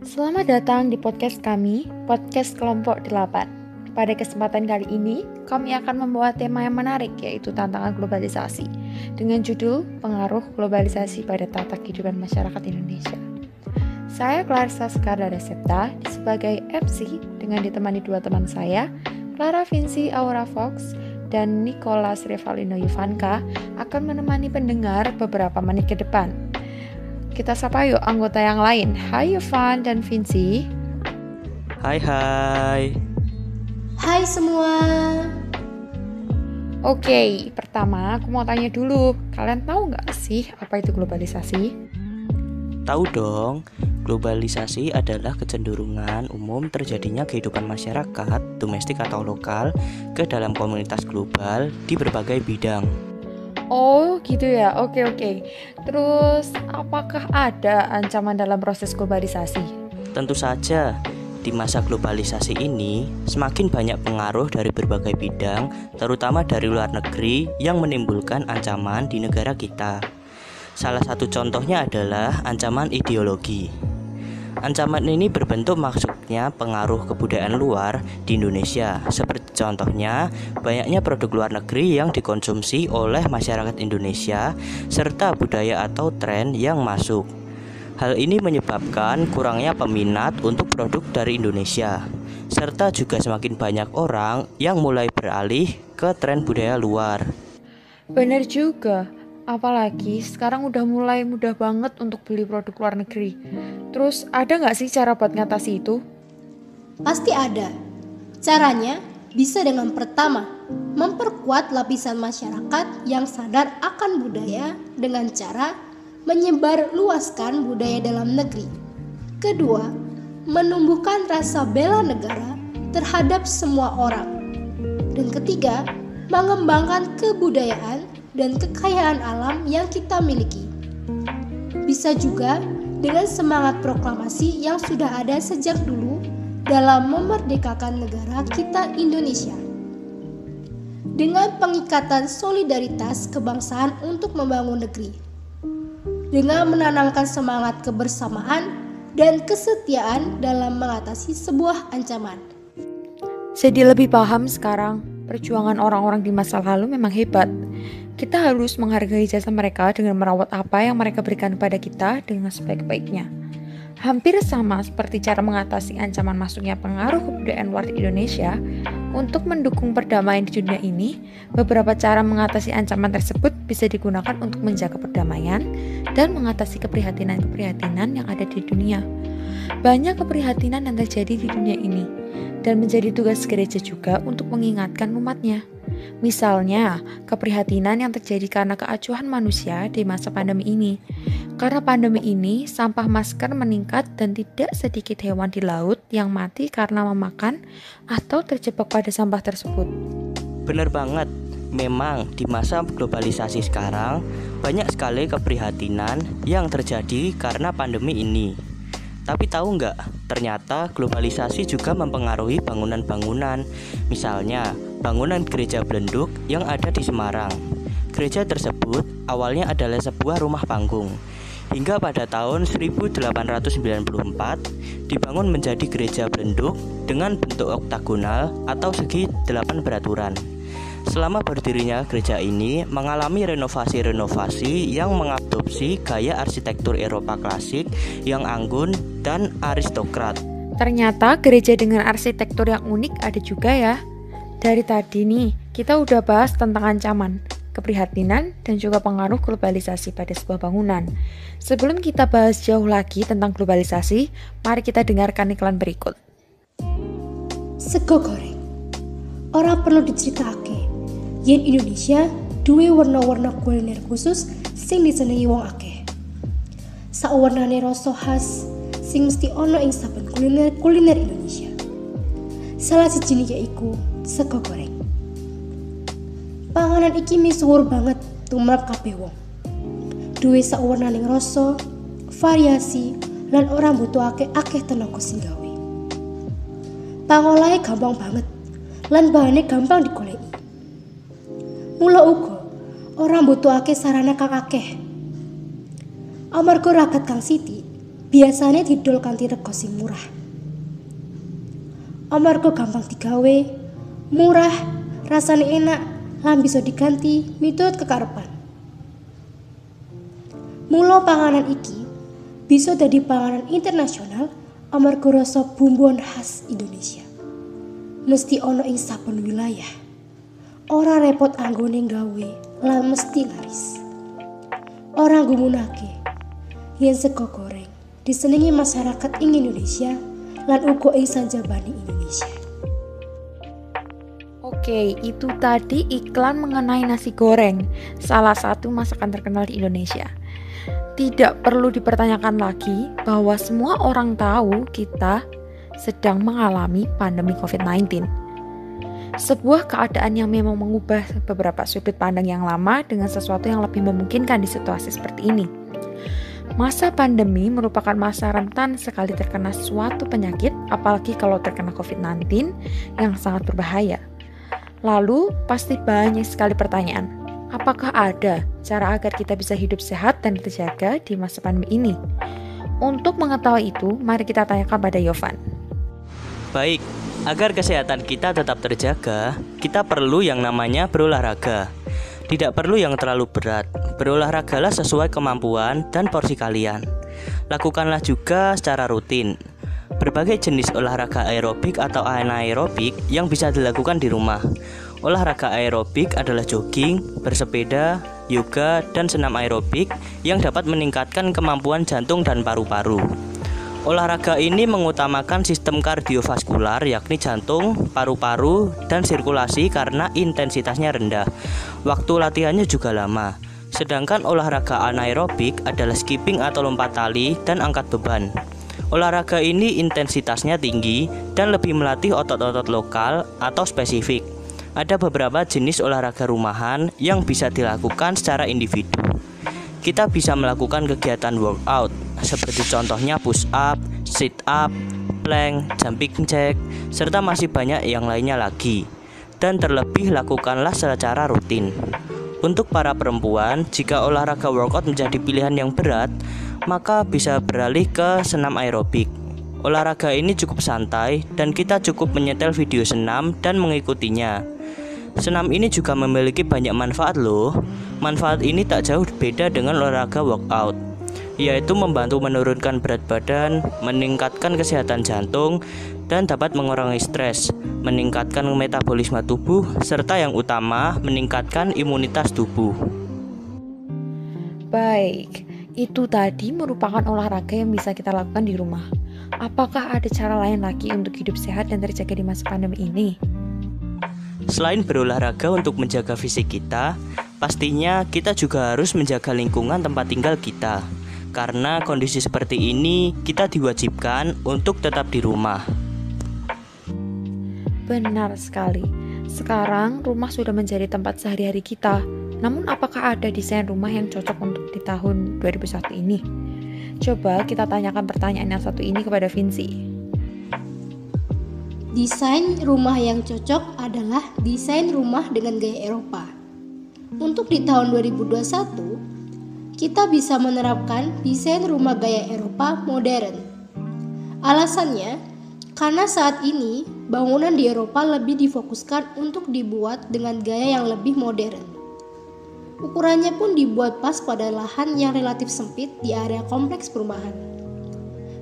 Selamat datang di podcast kami, Podcast Kelompok 8. Pada kesempatan kali ini, kami akan membawa tema yang menarik, yaitu tantangan globalisasi, dengan judul Pengaruh Globalisasi pada Tata Kehidupan Masyarakat Indonesia. Saya Clarissa Skardara Septa, sebagai MC, dengan ditemani dua teman saya, Clara Vinci Aura Fox, dan Nicholas Revalino Yuvanka, akan menemani pendengar beberapa menit ke depan. Kita sapa yuk anggota yang lain. Hai Yuvan dan Vinci. Hai. Hai semua. Oke, pertama aku mau tanya dulu. Kalian tahu nggak sih apa itu globalisasi? Tahu dong, globalisasi adalah kecenderungan umum terjadinya kehidupan masyarakat, domestik atau lokal, ke dalam komunitas global di berbagai bidang. Oh gitu ya, oke. Terus apakah ada ancaman dalam proses globalisasi? Tentu saja, di masa globalisasi ini, semakin banyak pengaruh dari berbagai bidang, terutama dari luar negeri yang menimbulkan ancaman di negara kita. Salah satu contohnya adalah ancaman ideologi. Ancaman ini berbentuk maksudnya pengaruh kebudayaan luar di Indonesia. Seperti contohnya, banyaknya produk luar negeri yang dikonsumsi oleh masyarakat Indonesia serta budaya atau tren yang masuk. Hal ini menyebabkan kurangnya peminat untuk produk dari Indonesia, serta juga semakin banyak orang yang mulai beralih ke tren budaya luar. Bener juga. Apalagi sekarang udah mulai mudah banget untuk beli produk luar negeri. Terus ada nggak sih cara buat ngatasi itu? Pasti ada. Caranya bisa dengan pertama, memperkuat lapisan masyarakat yang sadar akan budaya dengan cara menyebar luaskan budaya dalam negeri. Kedua, menumbuhkan rasa bela negara terhadap semua orang. Dan ketiga, mengembangkan kebudayaan dan kekayaan alam yang kita miliki. Bisa juga dengan semangat proklamasi yang sudah ada sejak dulu dalam memerdekakan negara kita Indonesia. Dengan pengikatan solidaritas kebangsaan untuk membangun negeri. Dengan menanamkan semangat kebersamaan dan kesetiaan dalam mengatasi sebuah ancaman. Jadi lebih paham sekarang, perjuangan orang-orang di masa lalu memang hebat. Kita harus menghargai jasa mereka dengan merawat apa yang mereka berikan kepada kita dengan sebaik-baiknya. Hampir sama seperti cara mengatasi ancaman masuknya pengaruh kebudayaan luar di Indonesia. Untuk mendukung perdamaian di dunia ini, beberapa cara mengatasi ancaman tersebut bisa digunakan untuk menjaga perdamaian dan mengatasi keprihatinan-keprihatinan yang ada di dunia. Banyak keprihatinan yang terjadi di dunia ini, dan menjadi tugas gereja juga untuk mengingatkan umatnya. Misalnya, keprihatinan yang terjadi karena keacuhan manusia di masa pandemi ini. Karena pandemi ini, sampah masker meningkat dan tidak sedikit hewan di laut yang mati karena memakan atau terjebak pada sampah tersebut. Benar banget, memang di masa globalisasi sekarang, banyak sekali keprihatinan yang terjadi karena pandemi ini. Tapi tahu nggak, ternyata globalisasi juga mempengaruhi bangunan-bangunan. Misalnya, bangunan gereja Blenduk yang ada di Semarang. Gereja tersebut awalnya adalah sebuah rumah panggung. Hingga pada tahun 1894 dibangun menjadi gereja Blenduk dengan bentuk oktagonal atau segi 8 beraturan. Selama berdirinya gereja ini mengalami renovasi-renovasi yang mengadopsi gaya arsitektur Eropa klasik yang anggun dan aristokrat. Ternyata gereja dengan arsitektur yang unik ada juga ya. Dari tadi nih, kita udah bahas tentang ancaman, keprihatinan, dan juga pengaruh globalisasi pada sebuah bangunan. Sebelum kita bahas jauh lagi tentang globalisasi, mari kita dengarkan iklan berikut. Sego goreng. Ora perlu diceritake. Yen Indonesia duwe warna-warna kuliner khusus sing disenengi wong akeh. Sawarnane rasa khas sing mesti ana ing saben kuliner Indonesia. Salah sijine yaiku sego goreng. Panganan iki misuwur banget tumrap kabeh wong. Duwe sawarnaning rasa, variasi, lan ora mbutuhake akeh tenaga sing gawe. Pangolahe gampang banget, lan bahane gampang digoleki. Mula uga ora mbutuhake sarana kang akeh. Amarga ragat kang sithik, biasanya didol kanthi rego sing murah. Amarga gampang digawe, murah, rasane enak, lan bisa diganti miturut kekarepan. Mula panganan iki bisa dadi panganan internasional amarga rasa bumbon khas Indonesia. Mesti ana ing saben wilayah. Ora repot anggone gawe lan mesti laris. Ora gumunake yen sego goreng disenengi masyarakat ing Indonesia lan uga ing sanjabane Indonesia. Oke, itu tadi iklan mengenai nasi goreng, salah satu masakan terkenal di Indonesia. Tidak perlu dipertanyakan lagi bahwa semua orang tahu kita sedang mengalami pandemi COVID-19. Sebuah keadaan yang memang mengubah beberapa sudut pandang yang lama dengan sesuatu yang lebih memungkinkan di situasi seperti ini. Masa pandemi merupakan masa rentan sekali terkena suatu penyakit, apalagi kalau terkena COVID-19 yang sangat berbahaya. Lalu, pasti banyak sekali pertanyaan. Apakah ada cara agar kita bisa hidup sehat dan terjaga di masa pandemi ini? Untuk mengetahui itu, mari kita tanyakan pada Yovan. Baik, agar kesehatan kita tetap terjaga, kita perlu yang namanya berolahraga. Tidak perlu yang terlalu berat. Berolahragalah sesuai kemampuan dan porsi kalian. Lakukanlah juga secara rutin. Berbagai jenis olahraga aerobik atau anaerobik yang bisa dilakukan di rumah. Olahraga aerobik adalah jogging, bersepeda, yoga, dan senam aerobik yang dapat meningkatkan kemampuan jantung dan paru-paru. Olahraga ini mengutamakan sistem kardiovaskular yakni jantung, paru-paru, dan sirkulasi karena intensitasnya rendah. Waktu latihannya juga lama. Sedangkan olahraga anaerobik adalah skipping atau lompat tali dan angkat beban. Olahraga ini intensitasnya tinggi dan lebih melatih otot-otot lokal atau spesifik. Ada beberapa jenis olahraga rumahan yang bisa dilakukan secara individu. Kita bisa melakukan kegiatan workout seperti contohnya push up, sit up, plank, jumping jack, serta masih banyak yang lainnya lagi. Dan terlebih lakukanlah secara rutin. Untuk para perempuan, jika olahraga workout menjadi pilihan yang berat, maka bisa beralih ke senam aerobik. Olahraga ini cukup santai dan kita cukup menyetel video senam dan mengikutinya. Senam ini juga memiliki banyak manfaat loh. Manfaat ini tak jauh beda dengan olahraga workout, yaitu membantu menurunkan berat badan, meningkatkan kesehatan jantung, dan dapat mengurangi stres, meningkatkan metabolisme tubuh, serta yang utama meningkatkan imunitas tubuh. Baik, itu tadi merupakan olahraga yang bisa kita lakukan di rumah. Apakah ada cara lain lagi untuk hidup sehat dan terjaga di masa pandemi ini? Selain berolahraga untuk menjaga fisik kita, pastinya kita juga harus menjaga lingkungan tempat tinggal kita. Karena kondisi seperti ini, kita diwajibkan untuk tetap di rumah. Benar sekali. Sekarang rumah sudah menjadi tempat sehari-hari kita. Namun apakah ada desain rumah yang cocok untuk di tahun 2021 ini? Coba kita tanyakan pertanyaan yang satu ini kepada Vinci. Desain rumah yang cocok adalah desain rumah dengan gaya Eropa. Untuk di tahun 2021, kita bisa menerapkan desain rumah gaya Eropa modern. Alasannya, karena saat ini bangunan di Eropa lebih difokuskan untuk dibuat dengan gaya yang lebih modern. Ukurannya pun dibuat pas pada lahan yang relatif sempit di area kompleks perumahan.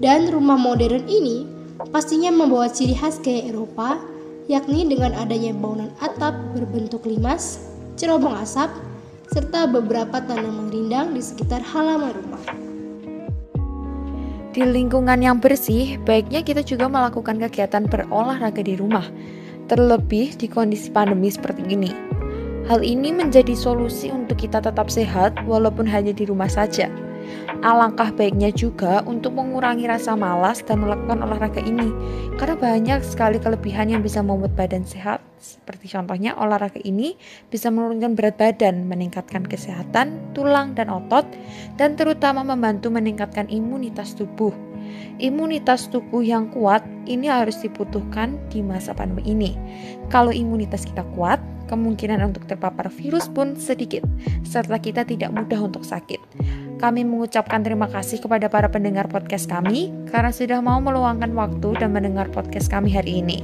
Dan rumah modern ini pastinya membawa ciri khas gaya Eropa, yakni dengan adanya bangunan atap berbentuk limas, cerobong asap, serta beberapa tanaman rindang di sekitar halaman rumah. Di lingkungan yang bersih, baiknya kita juga melakukan kegiatan berolahraga di rumah, terlebih di kondisi pandemi seperti ini. Hal ini menjadi solusi untuk kita tetap sehat walaupun hanya di rumah saja. Alangkah baiknya juga untuk mengurangi rasa malas dan melakukan olahraga ini, karena banyak sekali kelebihan yang bisa membuat badan sehat. Seperti contohnya olahraga ini bisa menurunkan berat badan, meningkatkan kesehatan tulang dan otot, dan terutama membantu meningkatkan imunitas tubuh. Imunitas tubuh yang kuat ini harus dibutuhkan di masa pandemi ini. Kalau imunitas kita kuat, kemungkinan untuk terpapar virus pun sedikit, serta kita tidak mudah untuk sakit. Kami mengucapkan terima kasih kepada para pendengar podcast kami karena sudah mau meluangkan waktu dan mendengar podcast kami hari ini.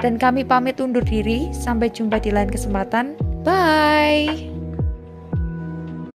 Dan kami pamit undur diri, sampai jumpa di lain kesempatan. Bye!